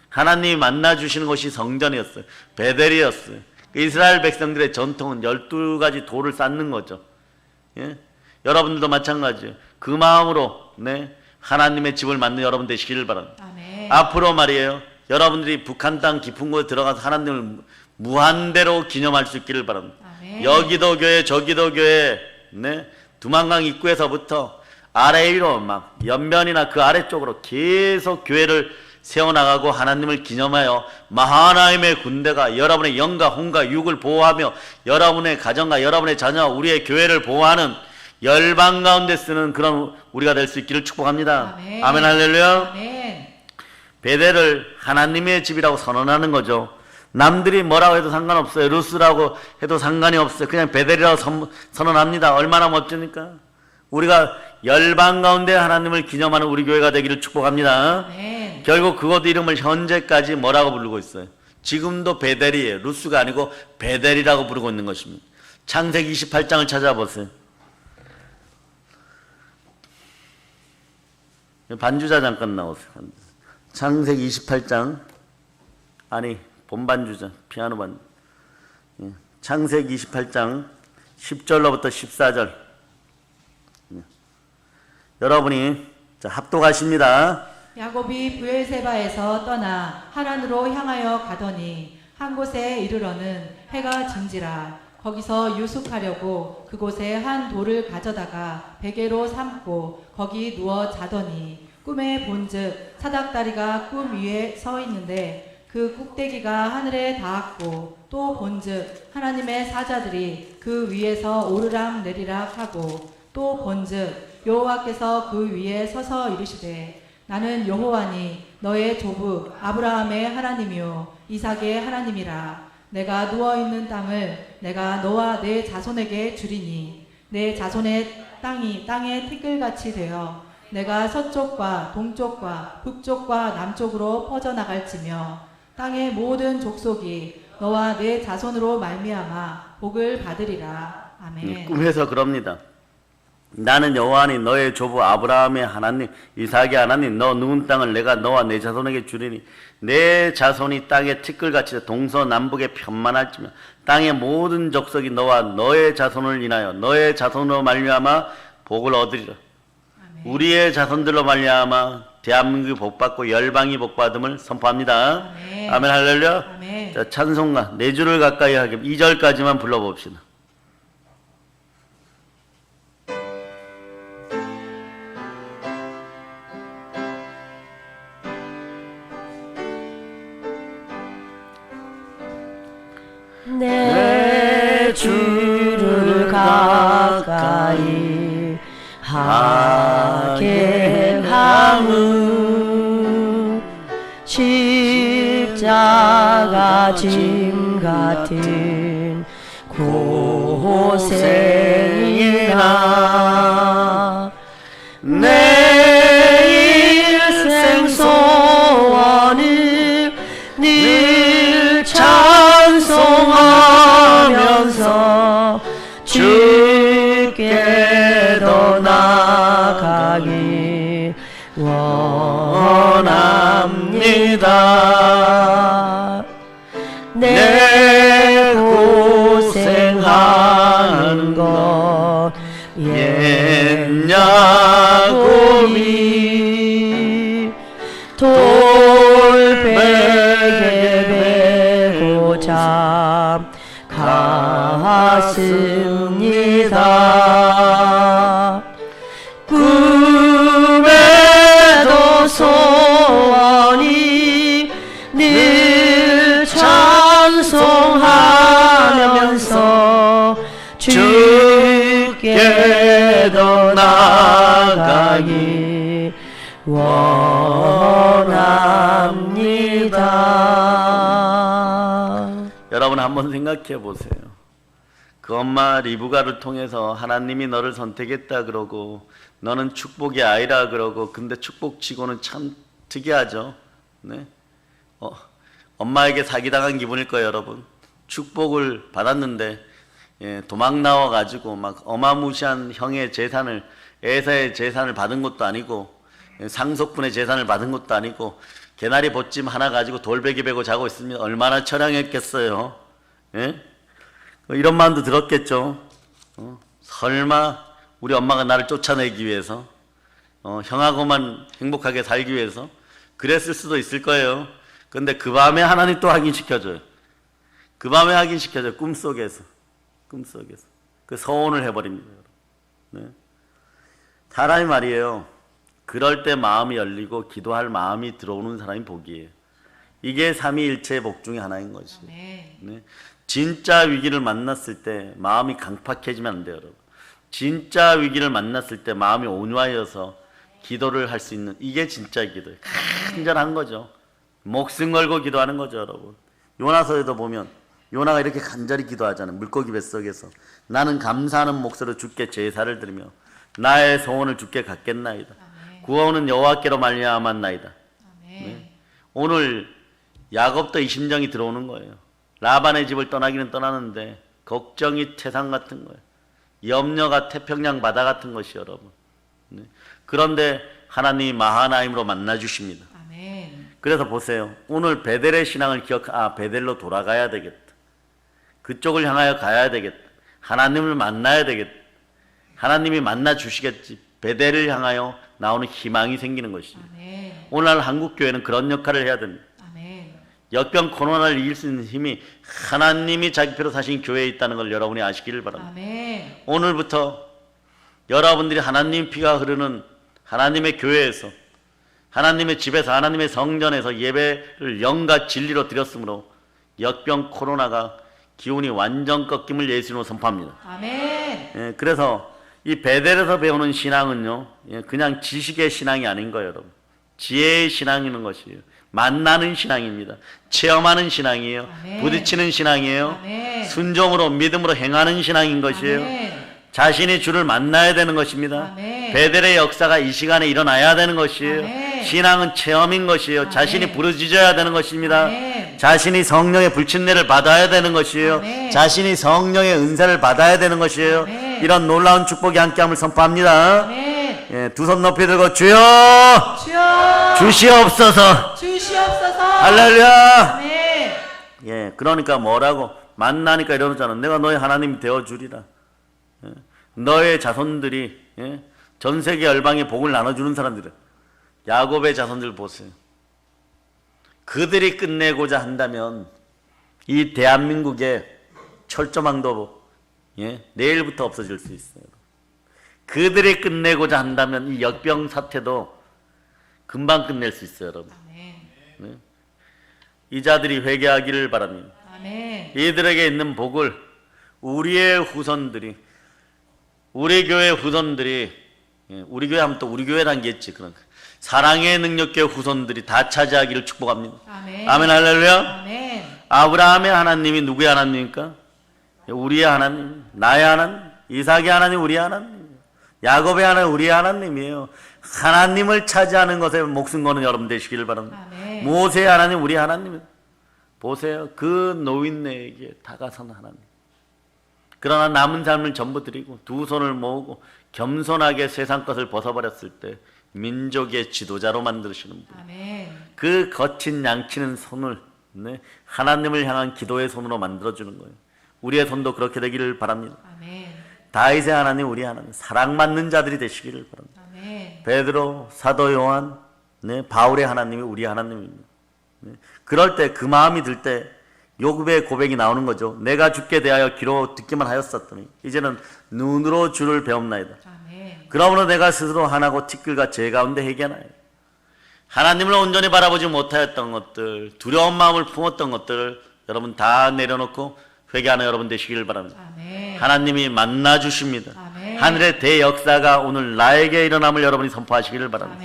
S1: 하나님이 만나주시는 곳이 성전이었어요. 베델이었어요. 이스라엘 백성들의 전통은 12가지 돌을 쌓는 거죠. 예? 여러분들도 마찬가지예요. 그 마음으로 하나님의 집을 만든 여러분 되시기를 바랍니다.
S2: 아멘.
S1: 앞으로 말이에요. 여러분들이 북한 땅 깊은 곳에 들어가서 하나님을 무한대로 기념할 수 있기를 바랍니다.
S2: 아멘.
S1: 여기도 교회 저기도 교회 두만강 입구에서부터 아래 위로 막 옆면이나 그 아래쪽으로 계속 교회를 세워나가고 하나님을 기념하여 하나님의 군대가 여러분의 영과 혼과 육을 보호하며 여러분의 가정과 여러분의 자녀 우리의 교회를 보호하는 열방 가운데 쓰는 그런 우리가 될 수 있기를 축복합니다.
S2: 아멘.
S1: 아멘 할렐루야.
S2: 아멘.
S1: 베델을 하나님의 집이라고 선언하는 거죠. 남들이 뭐라고 해도 상관없어요. 루스라고 해도 상관이 없어요. 그냥 베델이라고 선언합니다. 얼마나 멋집니까? 우리가 열방 가운데 하나님을 기념하는 우리 교회가 되기를 축복합니다.
S2: 아멘.
S1: 결국 그곳 이름을 현재까지 뭐라고 부르고 있어요? 지금도 베델이에요. 루스가 아니고 베델이라고 부르고 있는 것입니다. 창세기 28장을 찾아보세요. 반주자 잠깐 나오세요. 창세기 28장 아니 본반주자 피아노 반 창세기 28장 10절로부터 14절 여러분이 합독하십니다.
S2: 야곱이 브엘세바에서 떠나 하란으로 향하여 가더니 한 곳에 이르러는 해가 진지라 거기서 유숙하려고 그곳에 한 돌을 가져다가 베개로 삼고 거기 누워 자더니 꿈에 본즉 사닥다리가 꿈 위에 서 있는데 그 꼭대기가 하늘에 닿았고 또 본즉 하나님의 사자들이 그 위에서 오르락 내리락 하고 또 본즉 여호와께서 그 위에 서서 이르시되 나는 여호와니 너의 조부 아브라함의 하나님이요 이삭의 하나님이라 내가 누워있는 땅을 내가 너와 내 자손에게 주리니 내 자손의 땅이 땅의 티끌같이 되어 내가 서쪽과 동쪽과 북쪽과 남쪽으로 퍼져나갈지며 땅의 모든 족속이 너와 내 자손으로 말미암아 복을 받으리라. 아멘.
S1: 꿈에서 그럽니다. 나는 여호와니 너의 조부 아브라함의 하나님 이삭의 하나님 너 누운 땅을 내가 너와 내 자손에게 주리니 내 자손이 땅의 티끌같이 동서남북에 편만할지며 땅의 모든 족속이 너와 너의 자손을 인하여 너의 자손으로 말미암아 복을 얻으리라. 아멘. 우리의 자손들로 말미암아 대한민국이 복받고 열방이 복받음을 선포합니다.
S2: 아멘.
S1: 아멘 할렐루야.
S2: 아멘.
S1: 자, 찬송가 4주를 가까이 하게 2절까지만 불러봅시다.
S3: 내 주를 가까이 하게 함은 십자가 짐 같은 고생이나 내 일생 소원을 늘 찬송하면서 주께 더 나아가길 원합니다. 내 고생하는 것 옛 야곱이 돌베개 베고 잠 갔습니다. 꿈에도 소원이 늘 찬송하면서 주께 더 나아가기 원합니다.
S1: 여러분 한번 생각해 보세요. 그 엄마 리브가를 통해서 하나님이 너를 선택했다 그러고 너는 축복의 아이라 그러고, 근데 축복치고는 참 특이하죠. 네? 엄마에게 사기당한 기분일 거예요, 여러분. 축복을 받았는데 도망 나와 가지고 막 어마무시한 형의 재산을, 에사의 재산을 받은 것도 아니고 상속분의 재산을 받은 것도 아니고 개나리 보찜 하나 가지고 돌베개 베고 자고 있으면 얼마나 처량했겠어요. 예? 이런 마음도 들었겠죠. 설마 우리 엄마가 나를 쫓아내기 위해서, 형하고만 행복하게 살기 위해서 그랬을 수도 있을 거예요. 근데 그 밤에 하나님 또 확인시켜줘요. 그 밤에 확인시켜줘요. 꿈속에서 그 서원을 해버립니다. 네. 사람이 말이에요, 그럴 때 마음이 열리고 기도할 마음이 들어오는 사람이 복이에요. 이게 삼위일체의 복 중에 하나인 것이에요. 네. 진짜 위기를 만났을 때 마음이 강팍해지면 안 돼요, 여러분. 진짜 위기를 만났을 때 마음이 온유하여서 기도를 할 수 있는, 이게 진짜 기도예요. 간절한 거죠. 목숨 걸고 기도하는 거죠, 여러분. 요나서에도 보면 요나가 이렇게 간절히 기도하잖아요. 물고기 뱃속에서 나는 감사하는 목소리로 주께 제사를 드리며 나의 소원을 주께 갖겠나이다. 구원은 여호와께로 말미암았나이다. 네. 오늘 야곱도 이 심정이 들어오는 거예요. 라반의 집을 떠나기는 떠나는데 걱정이 태산 같은 거예요. 염려가 태평양 바다 같은 것이, 여러분. 네. 그런데 하나님이 마하나임으로 만나 주십니다. 그래서 보세요. 오늘 베델의 신앙을 베델로 돌아가야 되겠다. 그쪽을 향하여 가야 되겠다. 하나님을 만나야 되겠다. 하나님이 만나 주시겠지. 베델을 향하여 나오는 희망이 생기는 것이죠. 오늘날 한국교회는 그런 역할을 해야 됩니다. 역병 코로나를 이길 수 있는 힘이 하나님이 자기 피로 사신 교회에 있다는 걸 여러분이 아시기를 바랍니다. 오늘부터 여러분들이 하나님 피가 흐르는 하나님의 교회에서, 하나님의 집에서, 하나님의 성전에서 예배를 영과 진리로 드렸으므로 역병 코로나가 기운이 완전 꺾임을 예수님으로 선포합니다. 예, 그래서 이 베델에서 배우는 신앙은요, 그냥 지식의 신앙이 아닌 거예요, 여러분. 지혜의 신앙이는 것이에요. 만나는 신앙입니다. 체험하는 신앙이에요. 부딪히는 신앙이에요. 순종으로 믿음으로 행하는 신앙인 것이에요. 자신이 주를 만나야 되는 것입니다. 베델의 역사가 이 시간에 일어나야 되는 것이에요. 신앙은 체험인 것이에요. 자신이 부르짖어야 되는 것입니다. 자신이 성령의 불친례를 받아야 되는 것이에요. 자신이 성령의 은사를 받아야 되는 것이에요. 이런 놀라운 축복이 함께함을 선포합니다. 두 손 높이 들고 주여, 주시옵소서. 할렐루야. 그러니까 뭐라고 만나니까 이러잖아. 내가 너의 하나님이 되어주리라. 너의 자손들이, 전 세계 열방에 복을 나눠주는 사람들은 야곱의 자손들 보세요. 그들이 끝내고자 한다면 이 대한민국의 철조망도 내일부터 없어질 수 있어요. 그들이 끝내고자 한다면 이 역병 사태도 금방 끝낼 수 있어요, 여러분. 네. 이 자들이 회개하기를 바랍니다. 이들에게 있는 복을 우리의 후손들이, 우리 교회 후손들이, 우리 교회 하면 또 우리 교회란 게 있지, 그런 사랑의 능력교회 후손들이 다 차지하기를 축복합니다. 아멘, 할렐루야. 아브라함의 하나님이 누구의 하나님입니까? 우리의 하나님, 나의 하나님, 이삭의 하나님, 우리의 하나님, 야곱의 하나님, 우리의 하나님이에요. 하나님을 차지하는 것에 목숨 거는 여러분 되시기를 바랍니다. 모세의 하나님, 우리 하나님입니다. 보세요. 그 노인네에게 다가선 하나님. 그러나 남은 삶을 전부 드리고 두 손을 모으고 겸손하게 세상 것을 벗어버렸을 때 민족의 지도자로 만드시는 분. 그 거친 양치는 손을 하나님을 향한 기도의 손으로 만들어주는 거예요. 우리의 손도 그렇게 되기를 바랍니다. 다윗의 하나님, 우리 하나님, 사랑받는 자들이 되시기를 바랍니다. 베드로, 사도 요한, 바울의 하나님이 우리 하나님입니다. 그럴 때 그 마음이 들 때 요굽의 고백이 나오는 거죠. 내가 주께 대하여 귀로 듣기만 하였었더니 이제는 눈으로 주를 배움나이다. 그러므로 내가 스스로 하나고 티끌과 제 가운데 회개하나이다. 하나님을 온전히 바라보지 못하였던 것들, 두려운 마음을 품었던 것들을 여러분 다 내려놓고 회개하는 여러분 되시기를 바랍니다. 하나님이 만나 주십니다. 하늘의 대역사가 오늘 나에게 일어남을 여러분이 선포하시기를 바랍니다.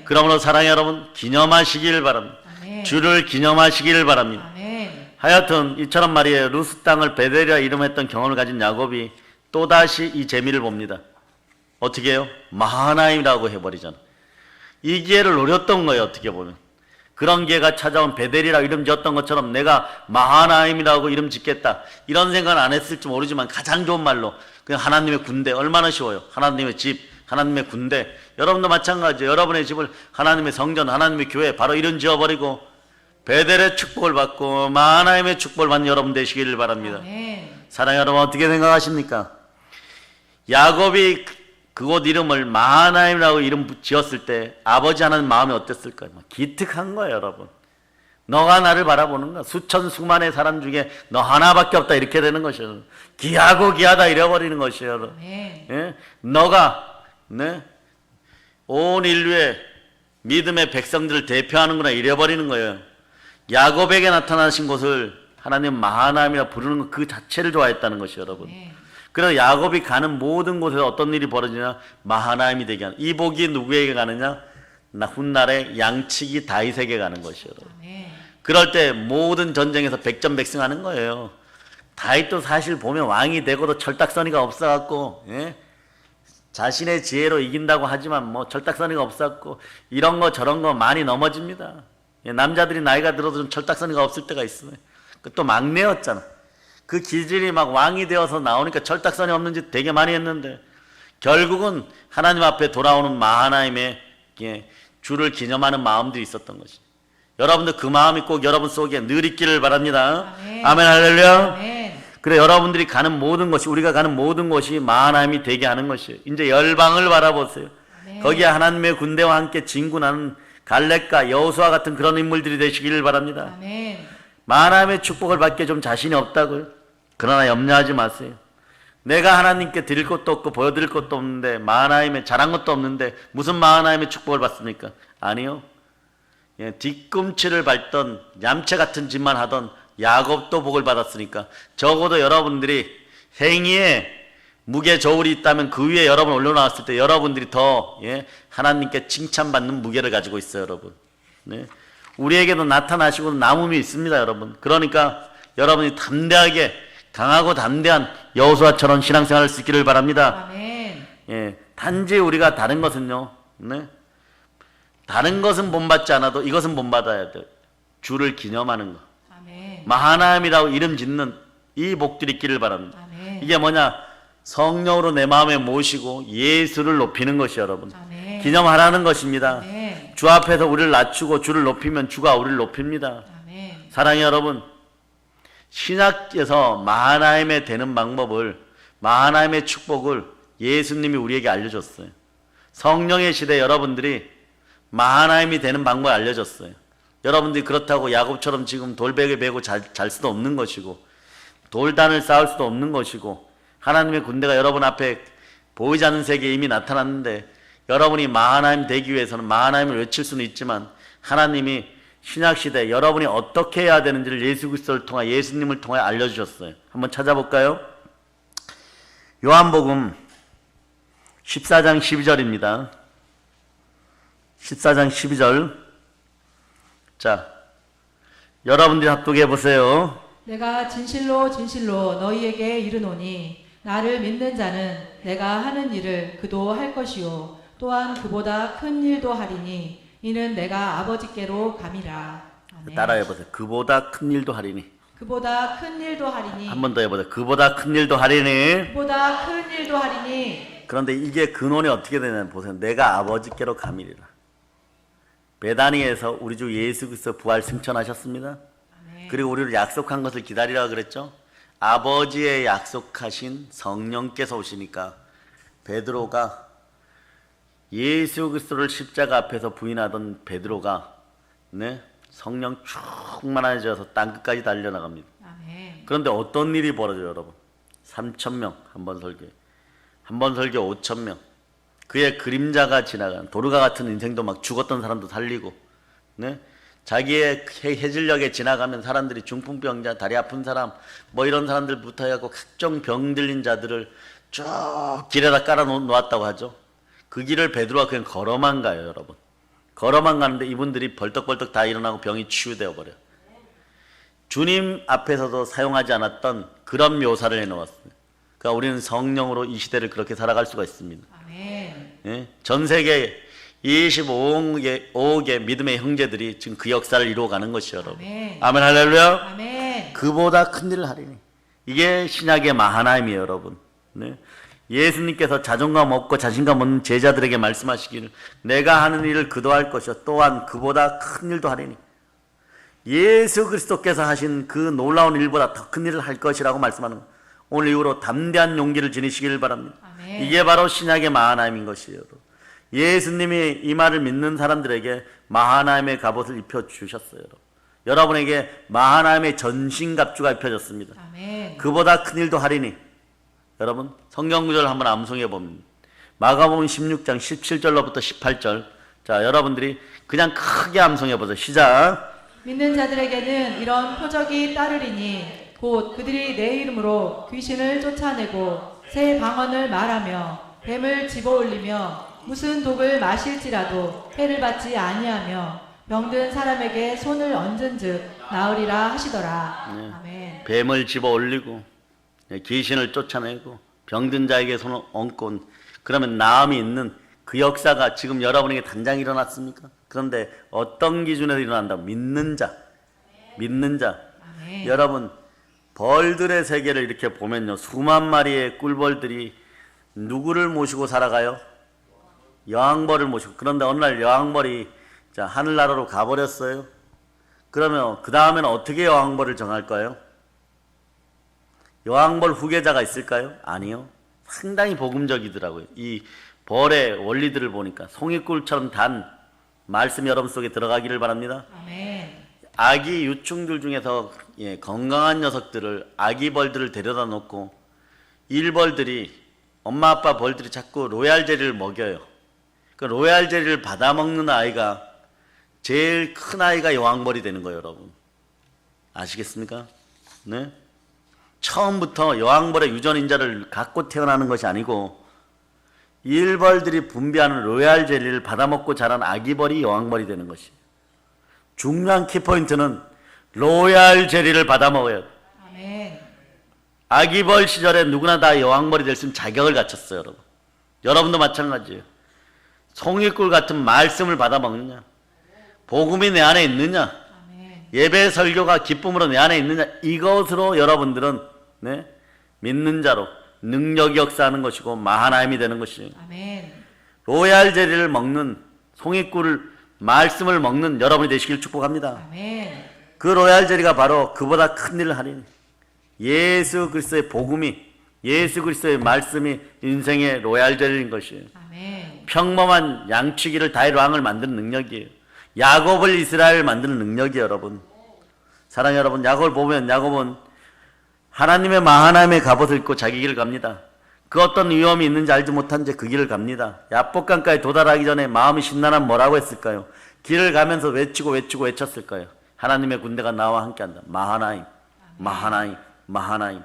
S1: 그러므로 사랑의 여러분 기념하시기를 바랍니다. 주를 기념하시기를 바랍니다.
S2: 아멘.
S1: 하여튼 이처럼 말이에요. 루스 땅을 베델이라 이름했던 경험을 가진 야곱이 또다시 이 재미를 봅니다. 어떻게 해요? 마하나임이라고 해버리잖아. 이 기회를 노렸던 거예요. 어떻게 보면 그런 기회가 찾아온 베델이라 이름 지었던 것처럼 내가 마하나임이라고 이름 짓겠다 이런 생각은 안 했을지 모르지만 가장 좋은 말로 그냥 하나님의 군대. 얼마나 쉬워요. 하나님의 집, 하나님의 군대. 여러분도 마찬가지예요. 여러분의 집을 하나님의 성전, 하나님의 교회 바로 이름 지어버리고 베델의 축복을 받고 마하나임의 축복을 받는 여러분 되시기를 바랍니다.
S2: 아멘.
S1: 사랑하는 여러분 어떻게 생각하십니까? 야곱이 그곳 이름을 마하나임이라고 이름 지었을 때 아버지 하나님 마음이 어땠을까요? 기특한 거예요. 여러분 너가 나를 바라보는 거야. 수천 수만의 사람 중에 너 하나밖에 없다 이렇게 되는 것이에요. 귀하고 귀하다 잃어버리는 것이에요. 여러분.
S2: 아멘.
S1: 예? 너가 네? 온 인류의 믿음의 백성들을 대표하는구나 잃어버리는 거예요. 야곱에게 나타나신 것을 하나님 마하나임이라 부르는 것 그 자체를 좋아했다는 것이에요. 여러분.
S2: 아멘.
S1: 그래서 야곱이 가는 모든 곳에서 어떤 일이 벌어지냐 마하나임이 되게 하는. 이 복이 누구에게 가느냐? 훗날에 양치기 다윗에게 가는 것이에요.
S2: 아멘.
S1: 그럴 때 모든 전쟁에서 백전백승하는 거예요. 다윗도 사실 보면 왕이 되고도 철딱서니가 없어갖고 자신의 지혜로 이긴다고 하지만 뭐 철딱서니가 없어갖고 이런 거 저런 거 많이 넘어집니다. 남자들이 나이가 들어도 좀 철딱서니가 없을 때가 있어요. 또 막내였잖아. 그 기질이 막 왕이 되어서 나오니까 철딱서니 없는 짓 되게 많이 했는데 결국은 하나님 앞에 돌아오는 마하나임의 주를 기념하는 마음들이 있었던 것이. 여러분들 그 마음이 꼭 여러분 속에 늘 있기를 바랍니다.
S2: 아멘.
S1: 아멘 할렐루야.
S2: 아멘.
S1: 그래 여러분들이 가는 모든 것이 우리가 가는 모든 것이 마하나임이 되게 하는 것이에요. 이제 열방을 바라보세요.
S2: 아멘.
S1: 거기에 하나님의 군대와 함께 진군하는 갈렙과 여호수아 같은 그런 인물들이 되시기를 바랍니다.
S2: 아멘.
S1: 마하나임의 축복을 받기에 좀 자신이 없다고요? 그러나 염려하지 마세요. 내가 하나님께 드릴 것도 없고 보여드릴 것도 없는데 마하나임에 잘한 것도 없는데 무슨 마하나임의 축복을 받습니까? 아니요. 뒤꿈치를 밟던 얌체 같은 짓만 하던 야곱도 복을 받았으니까 적어도 여러분들이 행위에 무게 저울이 있다면 그 위에 여러분 올려놓았을 때 여러분들이 더 하나님께 칭찬받는 무게를 가지고 있어요. 여러분. 네. 우리에게도 나타나시고 남음이 있습니다. 여러분. 그러니까 여러분이 담대하게 강하고 담대한 여호수아처럼 신앙생활을 할 수 있기를 바랍니다.
S2: 아멘.
S1: 단지 우리가 다른 것은요. 다른 것은 본받지 않아도 이것은 본받아야 돼요. 주를 기념하는 거.
S2: 아멘.
S1: 마하나임이라고 이름 짓는 이 복들이 있기를 바랍니다.
S2: 아멘.
S1: 이게 뭐냐? 성령으로 내 마음에 모시고 예수를 높이는 것이 여러분.
S2: 아멘.
S1: 기념하라는 것입니다.
S2: 아멘.
S1: 주 앞에서 우리를 낮추고 주를 높이면 주가 우리를 높입니다.
S2: 아멘.
S1: 사랑의 여러분, 신약에서 마하나임에 되는 방법을, 마하나임의 축복을 예수님이 우리에게 알려줬어요. 성령의 시대에 여러분들이 마하나임이 되는 방법을 알려줬어요. 여러분들이 그렇다고 야곱처럼 지금 돌베개 베고 잘 수도 없는 것이고 돌단을 쌓을 수도 없는 것이고 하나님의 군대가 여러분 앞에 보이지 않는 세계에 이미 나타났는데 여러분이 마하나임 되기 위해서는 마하나임을 외칠 수는 있지만 하나님이 신약시대 여러분이 어떻게 해야 되는지를 예수 그리스도를 통해 예수님을 통해 알려주셨어요. 한번 찾아볼까요? 요한복음 14장 12절입니다. 14장 12절. 자, 여러분들이 합독해 보세요.
S2: 내가 진실로 진실로 너희에게 이르노니 나를 믿는 자는 내가 하는 일을 그도 할 것이요 또한 그보다 큰 일도 하리니 이는 내가 아버지께로 감이라. 아멘.
S1: 따라해 보세요. 그보다 큰 일도 하리니.
S2: 그보다 큰 일도 하리니.
S1: 한 번 더 해보세요. 그보다 큰 일도 하리니.
S2: 그보다 큰 일도 하리니.
S1: 그런데 이게 근원이 어떻게 되냐면 보세요. 내가 아버지께로 감이리라. 베다니에서 우리 주 예수 그리스도 부활 승천하셨습니다.
S2: 아멘.
S1: 그리고 우리를 약속한 것을 기다리라 그랬죠. 아버지의 약속하신 성령께서 오시니까 베드로가 예수 그리스도를 십자가 앞에서 부인하던 베드로가 성령 충만해져서 땅끝까지 달려나갑니다.
S2: 아멘.
S1: 그런데 어떤 일이 벌어져요, 여러분? 3,000명 한 번 설교, 한 번 설교 5,000명. 그의 그림자가 지나가는 도르가 같은 인생도 막 죽었던 사람도 살리고, 자기의 해질녘에 지나가면 사람들이 중풍병자, 다리 아픈 사람, 뭐 이런 사람들부터 해갖고 각종 병 들린 자들을 쭉 길에다 깔아 놓았다고 하죠. 그 길을 베드로가 그냥 걸어만 가요, 여러분. 걸어만 가는데 이분들이 벌떡벌떡 다 일어나고 병이 치유되어 버려. 주님 앞에서도 사용하지 않았던 그런 묘사를 해놓았습니다. 그러니까 우리는 성령으로 이 시대를 그렇게 살아갈 수가 있습니다.
S2: 아멘.
S1: 예? 전 세계 25억의 믿음의 형제들이 지금 그 역사를 이루어가는 것이요, 여러분.
S2: 아멘.
S1: 아멘, 할렐루야.
S2: 아멘.
S1: 그보다 큰 일을 하리니. 이게 신약의 마하나임이에요, 여러분. 네? 예수님께서 자존감 없고 자신감 없는 제자들에게 말씀하시기를 내가 하는 일을 그도 할 것이요 또한 그보다 큰 일도 하리니. 예수 그리스도께서 하신 그 놀라운 일보다 더 큰 일을 할 것이라고 말씀하는 거예요. 오늘 이후로 담대한 용기를 지니시길 바랍니다.
S2: 아멘.
S1: 이게 바로 신약의 마하나임인 것이에요. 예수님이 이 말을 믿는 사람들에게 마하나임의 갑옷을 입혀주셨어요. 여러분에게 마하나임의 전신갑주가 입혀졌습니다.
S2: 아멘.
S1: 그보다 큰 일도 하리니. 여러분 성경 구절을 한번 암송해 봅니다. 마가복음 16장 17절로부터 18절. 자, 여러분들이 그냥 크게 암송해 보세요. 시작.
S2: 믿는 자들에게는 이런 표적이 따르리니 곧 그들이 내 이름으로 귀신을 쫓아내고 새 방언을 말하며 뱀을 집어올리며 무슨 독을 마실지라도 해를 받지 아니하며 병든 사람에게 손을 얹은즉 나으리라 하시더라.
S1: 네.
S2: 아멘.
S1: 뱀을 집어 올리고 귀신을 쫓아내고 병든 자에게 손을 얹고 그러면 나음이 있는 그 역사가 지금 여러분에게 당장 일어났습니까? 그런데 어떤 기준에서 일어난다? 믿는 자. 믿는 자.
S2: 아멘.
S1: 여러분 벌들의 세계를 이렇게 보면요, 수만 마리의 꿀벌들이 누구를 모시고 살아가요? 여왕벌을 모시고. 그런데 어느 날 여왕벌이 자 하늘나라로 가버렸어요. 그러면 그 다음에는 어떻게 여왕벌을 정할까요? 여왕벌 후계자가 있을까요? 아니요. 상당히 복음적이더라고요. 이 벌의 원리들을 보니까 송이꿀처럼 단 말씀이 여러분 속에 들어가기를 바랍니다.
S2: 아멘.
S1: 아기 유충들 중에서 건강한 녀석들을 아기 벌들을 데려다 놓고 일벌들이 엄마 아빠 벌들이 자꾸 로얄 젤리를 먹여요. 그 로얄 젤리를 받아 먹는 아이가 제일 큰 아이가 여왕벌이 되는 거예요, 여러분. 아시겠습니까? 네? 처음부터 여왕벌의 유전인자를 갖고 태어나는 것이 아니고 일벌들이 분비하는 로얄 젤리를 받아 먹고 자란 아기벌이 여왕벌이 되는 것이에요. 중요한 키포인트는 로얄 젤리를 받아 먹어야 돼요.
S2: 아멘.
S1: 아기벌 시절에 누구나 다 여왕벌이 될 수 있는 자격을 갖췄어요, 여러분. 여러분도 마찬가지예요. 송이꿀 같은 말씀을 받아 먹느냐, 복음이 내 안에 있느냐,
S2: 아멘.
S1: 예배 설교가 기쁨으로 내 안에 있느냐, 이것으로 여러분들은 믿는 자로 능력이 역사하는 것이고 마하나임이 되는 것이에요.
S2: 아멘.
S1: 로얄 젤리를 먹는 송이꿀을 말씀을 먹는 여러분이 되시길 축복합니다.
S2: 아멘.
S1: 그 로얄 젤리가 바로 그보다 큰 일을 하리니 예수 그리스도의 복음이, 예수 그리스도의 말씀이 인생의 로얄 젤리인 것이에요.
S2: 아멘.
S1: 평범한 양치기를 다윗 왕을 만드는 능력이에요. 야곱을 이스라엘 만드는 능력이에요, 여러분. 사랑하는 여러분, 야곱을 보면 야곱은 하나님의 마하나임의 갑옷을 입고 자기 길을 갑니다. 그 어떤 위험이 있는지 알지 못한 채 그 길을 갑니다. 야복강가에 도달하기 전에 마음이 심란한 뭐라고 했을까요? 길을 가면서 외쳤을까요? 하나님의 군대가 나와 함께한다. 마하나임, 마하나임, 마하나임.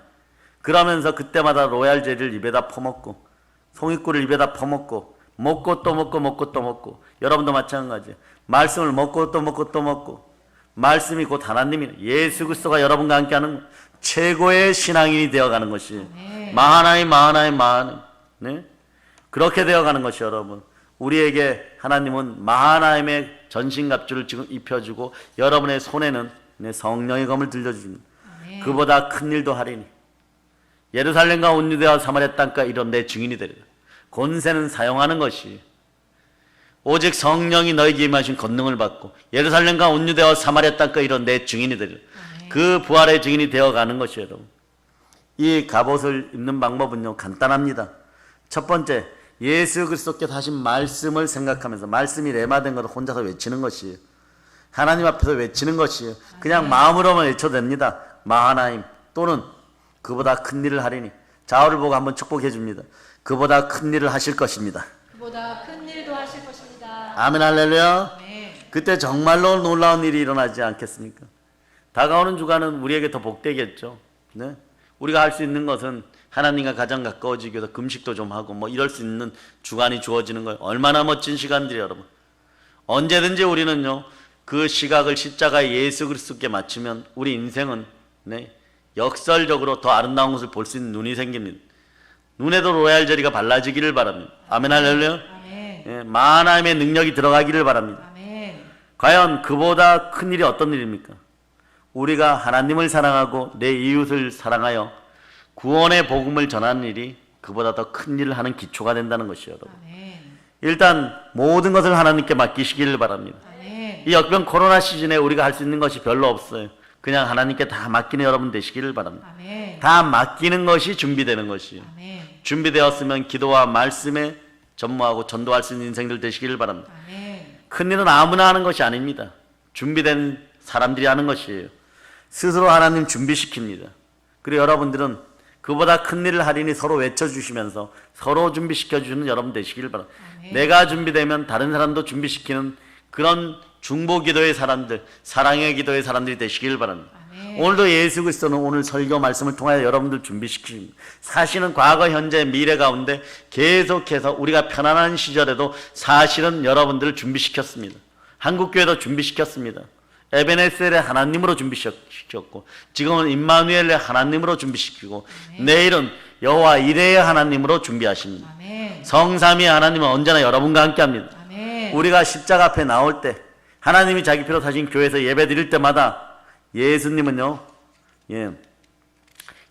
S1: 그러면서 그때마다 로얄 젤리를 입에다 퍼먹고 송이꿀을 입에다 퍼먹고 먹고 또 먹고 먹고 또 먹고. 여러분도 마찬가지예요. 말씀을 먹고 또 먹고 또 먹고. 말씀이 곧 하나님이 예수 그리스도가 여러분과 함께하는 최고의 신앙인이 되어가는 것이 마하나임, 마하나임, 마하나임. 네? 그렇게 되어가는 것이 여러분. 우리에게 하나님은 마하나임의 전신갑주를 지금 입혀주고 여러분의 손에는 성령의 검을 들려주십니다. 그보다 큰 일도 하리니 예루살렘과 온 유대와 사마리아 땅과 이런 내 증인이 되리라. 권세는 사용하는 것이 오직 성령이 너에게 임하신 권능을 받고 예루살렘과 온 유대와 사마리아 땅과 이런 내 증인이 되리라. 그 부활의 증인이 되어가는 것이에요, 여러분. 이 갑옷을 입는 방법은요 간단합니다. 첫 번째, 예수 그리스도께서 하신 말씀을 생각하면서 말씀이 레마된 것을 혼자서 외치는 것이에요. 하나님 앞에서 외치는 것이에요. 그냥 마음으로만 외쳐도 됩니다. 마하나임 또는 그보다 큰 일을 하리니. 자오를 보고 한번 축복해 줍니다. 그보다 큰 일을 하실 것입니다.
S2: 그보다 큰 일도 하실 것입니다.
S1: 아멘, 할렐루야.
S2: 아멘.
S1: 그때 정말로 놀라운 일이 일어나지 않겠습니까? 다가오는 주간은 우리에게 더 복되겠죠. 네? 우리가 할 수 있는 것은 하나님과 가장 가까워지기 위해서 금식도 좀 하고 뭐 이럴 수 있는 주간이 주어지는 거예요. 얼마나 멋진 시간들이 여러분. 언제든지 우리는요 그 시각을 십자가의 예수 그리스도께 맞추면 우리 인생은 역설적으로 더 아름다운 것을 볼 수 있는 눈이 생깁니다. 눈에도 로얄 젤리가 발라지기를 바랍니다. 아멘 할렐루야.
S2: 아멘.
S1: 예, 하나님의 능력이 들어가기를 바랍니다.
S2: 아멘.
S1: 과연 그보다 큰 일이 어떤 일입니까? 우리가 하나님을 사랑하고 내 이웃을 사랑하여 구원의 복음을 전하는 일이 그보다 더 큰 일을 하는 기초가 된다는 것이요, 여러분.
S2: 아멘.
S1: 일단 모든 것을 하나님께 맡기시기를 바랍니다.
S2: 아멘.
S1: 이 역병 코로나 시즌에 우리가 할 수 있는 것이 별로 없어요. 그냥 하나님께 다 맡기는 여러분 되시기를 바랍니다.
S2: 아멘.
S1: 다 맡기는 것이 준비되는 것이에요.
S2: 아멘.
S1: 준비되었으면 기도와 말씀에 전무하고 전도할 수 있는 인생들 되시기를 바랍니다.
S2: 아멘.
S1: 큰 일은 아무나 하는 것이 아닙니다. 준비된 사람들이 하는 것이에요. 스스로 하나님 준비시킵니다. 그리고 여러분들은 그보다 큰 일을 하리니 서로 외쳐주시면서 서로 준비시켜주는 여러분 되시길 바랍니다.
S2: 아멘.
S1: 내가 준비되면 다른 사람도 준비시키는 그런 중보 기도의 사람들, 사랑의 기도의 사람들이 되시길 바랍니다.
S2: 아멘.
S1: 오늘도 예수 그리스도는 오늘 설교 말씀을 통하여 여러분들 준비시키십니다. 사실은 과거, 현재, 미래 가운데 계속해서 우리가 편안한 시절에도 사실은 여러분들을 준비시켰습니다. 한국교회도 준비시켰습니다. 에베네셀의 하나님으로 준비시켰고 지금은 임마누엘의 하나님으로 준비시키고 내일은 여호와 이레의 하나님으로 준비하십니다.
S2: 아멘.
S1: 성삼위의 하나님은 언제나 여러분과 함께합니다.
S2: 아멘.
S1: 우리가 십자가 앞에 나올 때 하나님이 자기 피로 사신 교회에서 예배 드릴 때마다 예수님은요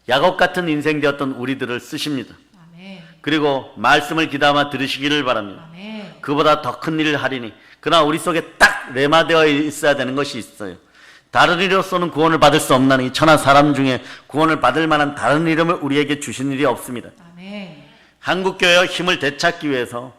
S1: 야곱 같은 인생 되었던 우리들을 쓰십니다.
S2: 아멘.
S1: 그리고 말씀을 귀담아 들으시기를 바랍니다.
S2: 아멘.
S1: 그보다 더 큰 일을 하리니 그러나 우리 속에 딱 레마되어 있어야 되는 것이 있어요. 다른 이로서는 구원을 받을 수 없나니 천하 사람 중에 구원을 받을 만한 다른 이름을 우리에게 주신 일이 없습니다.
S2: 아멘.
S1: 한국교회의 힘을 되찾기 위해서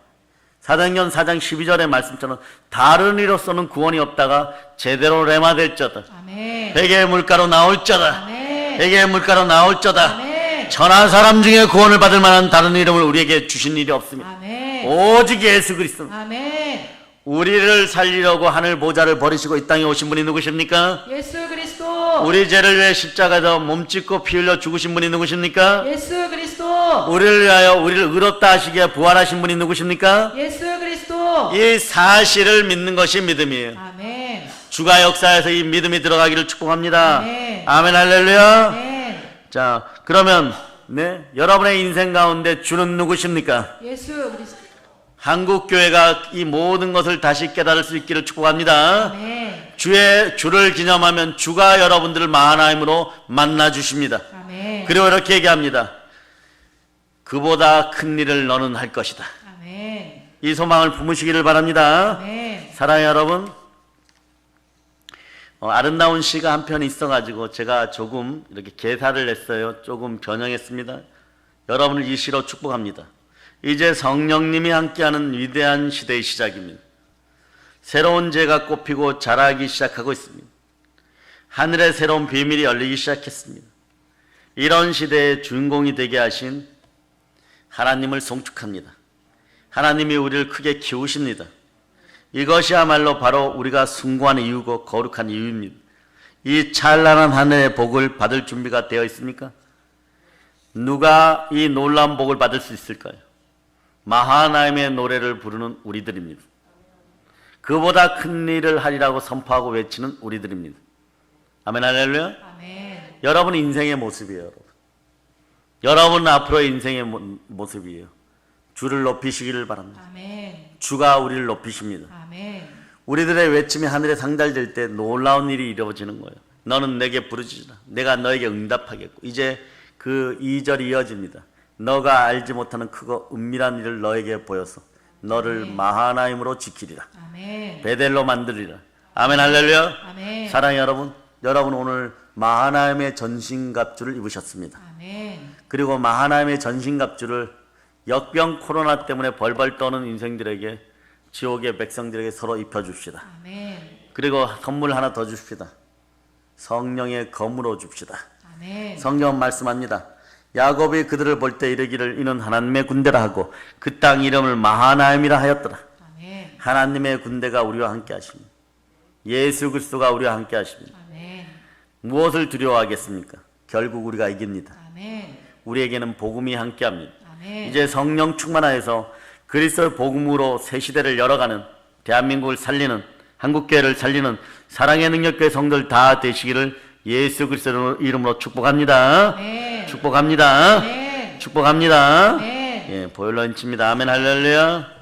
S1: 사도행전 4장 12절의 말씀처럼 다른 이로서는 구원이 없다가 제대로 레마될 자다.
S2: 아멘.
S1: 회개의 물가로 나올 자다.
S2: 아멘.
S1: 회개의 물가로 나올 자다.
S2: 아멘.
S1: 천하 사람 중에 구원을 받을 만한 다른 이름을 우리에게 주신 일이 없습니다.
S2: 아멘.
S1: 오직 예수 그리스도.
S2: 아멘.
S1: 우리를 살리려고 하늘 보좌를 버리시고 이 땅에 오신 분이 누구십니까?
S2: 예수 그리스도.
S1: 우리 죄를 위해 십자가에서 몸짓고 피 흘려 죽으신 분이 누구십니까?
S2: 예수 그리스도.
S1: 우리를 위하여 우리를 의롭다 하시기에 부활하신 분이 누구십니까?
S2: 예수 그리스도.
S1: 이 사실을 믿는 것이 믿음이에요.
S2: 아멘.
S1: 주가 역사에서 이 믿음이 들어가기를 축복합니다.
S2: 아멘.
S1: 아멘 할렐루야.
S2: 아멘.
S1: 자, 그러면 여러분의 인생 가운데 주는 누구십니까?
S2: 예수 그리스도.
S1: 한국교회가 이 모든 것을 다시 깨달을 수 있기를 축복합니다.
S2: 아멘.
S1: 주를 기념하면 주가 여러분들을 마하나임으로 만나 주십니다.
S2: 아멘.
S1: 그리고 이렇게 얘기합니다. 그보다 큰 일을 너는 할 것이다.
S2: 아멘.
S1: 이 소망을 품으시기를 바랍니다.
S2: 아멘.
S1: 사랑하는 여러분, 아름다운 시가 한 편 있어가지고 제가 조금 이렇게 개사를 했어요. 조금 변형했습니다. 여러분을 이 시로 축복합니다. 이제 성령님이 함께하는 위대한 시대의 시작입니다. 새로운 재가 꽃피고 자라기 시작하고 있습니다. 하늘에 새로운 비밀이 열리기 시작했습니다. 이런 시대의 주인공이 되게 하신 하나님을 송축합니다. 하나님이 우리를 크게 키우십니다. 이것이야말로 바로 우리가 숭고한 이유고 거룩한 이유입니다. 이 찬란한 하늘의 복을 받을 준비가 되어 있습니까? 누가 이 놀라운 복을 받을 수 있을까요? 마하나임의 노래를 부르는 우리들입니다. 그보다 큰 일을 하리라고 선포하고 외치는 우리들입니다. 아멘 할렐루야.
S2: 아멘.
S1: 여러분 인생의 모습이에요. 여러분. 여러분 앞으로의 인생의 모습이에요. 주를 높이시기를 바랍니다.
S2: 아멘.
S1: 주가 우리를 높이십니다.
S2: 아멘.
S1: 우리들의 외침이 하늘에 상달될 때 놀라운 일이 이루어지는 거예요. 너는 내게 부르짖으라. 내가 너에게 응답하겠고. 이제 그 2절이 이어집니다. 너가 알지 못하는 크고 은밀한 일을 너에게 보여서 너를 마하나임으로 지키리라.
S2: 아멘.
S1: 베델로 만들리라. 아멘 할렐루야.
S2: 아멘.
S1: 사랑해 여러분, 여러분 오늘 마하나임의 전신갑주를 입으셨습니다.
S2: 아멘.
S1: 그리고 마하나임의 전신갑주를 역병 코로나 때문에 벌벌 떠는 인생들에게, 지옥의 백성들에게 서로 입혀줍시다.
S2: 아멘.
S1: 그리고 선물 하나 더 줍시다. 성령의 검으로 줍시다.
S2: 아멘.
S1: 성경은 말씀합니다. 야곱이 그들을 볼 때 이르기를 이는 하나님의 군대라 하고 그 땅 이름을 마하나임이라 하였더라.
S2: 아멘.
S1: 하나님의 군대가 우리와 함께 하십니다. 예수 그리스도가 우리와 함께 하십니다.
S2: 아멘.
S1: 무엇을 두려워하겠습니까? 결국 우리가 이깁니다.
S2: 아멘.
S1: 우리에게는 복음이 함께합니다.
S2: 아멘.
S1: 이제 성령 충만하여서 그리스도의 복음으로 새 시대를 열어가는 대한민국을 살리는 한국교회를 살리는 사랑의 능력교회 성도들 다 되시기를 예수 그리스도 이름으로 축복합니다.
S2: 아멘.
S1: 축복합니다.
S2: 아멘.
S1: 축복합니다.
S2: 아멘.
S1: 예, 보혈로 인칩니다. 아멘 할렐루야.